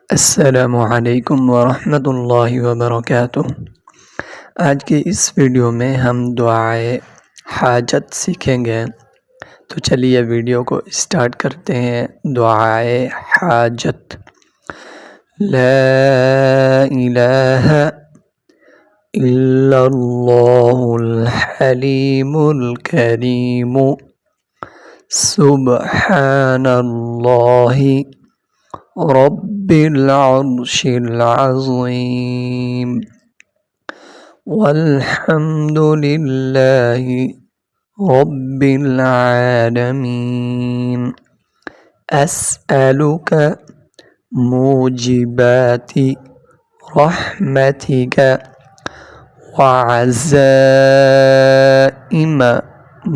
अस्सलामु अलैकुम वरहमतुल्लाहि वबरकातुह। आज की इस वीडियो में हम दुआए हाजत सीखेंगे। तो चलिए वीडियो को स्टार्ट करते हैं। दुआए हाजत। ला इलाहा इल्लल्लाहुल हलीमुल करीम सुब्हानल्लाहि रब्बिल अर्शिल अज़ीम वल्हम्दुलिल्लाहि रब्बिल आलमीन। अस्अलुका मूजिबाति रहमतिका व अज़ाइम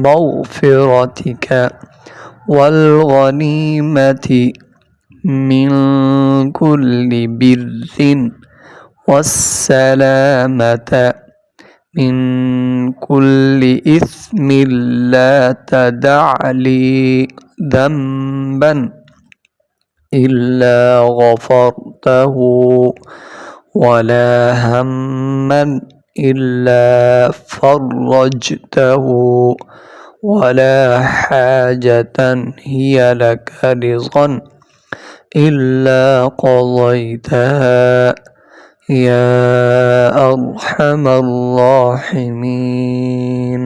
मग़फ़िरतिका वल गनीमति मिन कुल्लि बिर्रिन वस्सलामत मिन कुल्लि इस्मिन ला तदअ ली ज़ंबन इल्ला गफ़रतहु वला हम्मन इल्ला फ़र्रजतहु वला हाजतन हिय लक रिज़क़न इल्ला क़ज़यतहा या अरहमर राहिमीन।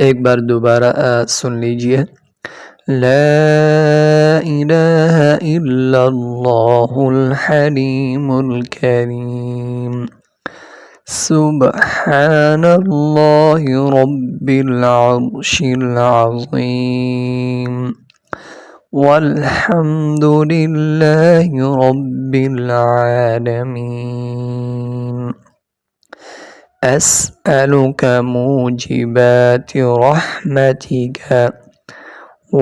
एक बार दोबारा सुन लीजिए। ला इलाहा इल्लल्लाहुल हलीमुल करीम सुब्हानल्लाहि रब्बिल अर्शिल अज़ीम वल्हम्दुलिल्लाहि रब्बिल आलमीन। अस्अलुका मूजिबाति रहमतिका व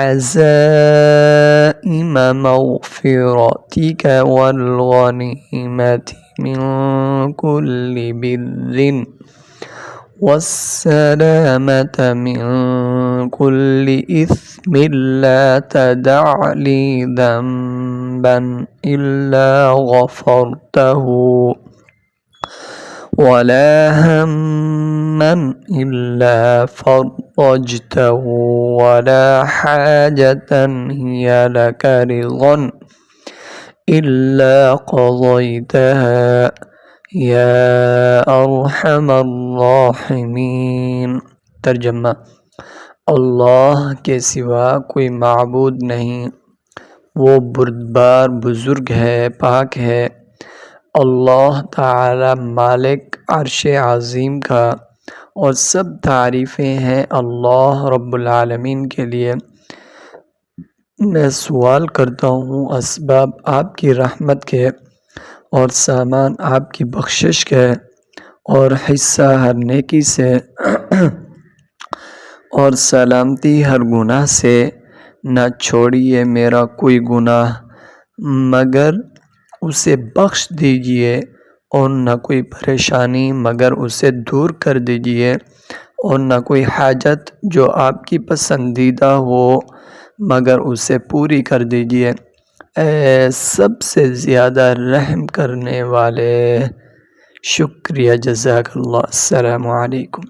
अज़ाइम मग़फ़िरतिका वल गनीमति मिन कुल्लि बिर्रिन वस्सलामत मिन कुल्लि इस्मिन ला तदअ ली ज़ंबन इल्ला गफ़रतहु वला हम्मन इल्ला फ़र्रजतहु वला हाजतन हिय लक रिज़क़न इल्ला क़ज़यतहा या अरहमर राहिमीन। तर्जुमा। अल्लाह के सिवा कोई माबूद नहीं, वो बुर्दबार बुज़ुर्ग है, पाक है। अल्लाह ताला मालिक अर्श अज़ीम का, और सब तारीफ़ें हैं अल्लाह रब्बुल आलमीन के लिए। मैं सवाल करता हूँ असबाब आपकी रहमत के और सामान आपकी बख्शिश के और हिस्सा हर नेकी से और सलामती हर गुनाह से। न छोड़िए मेरा कोई गुनाह मगर उसे बख्श दीजिए, और न कोई परेशानी मगर उसे दूर कर दीजिए, और न कोई हाजत जो आपकी पसंदीदा हो मगर उसे पूरी कर दीजिए। सबसे ज़्यादा रहम करने वाले। शुक्रिया, जज़ाकल्लाह। अस्सलामु अलैकुम।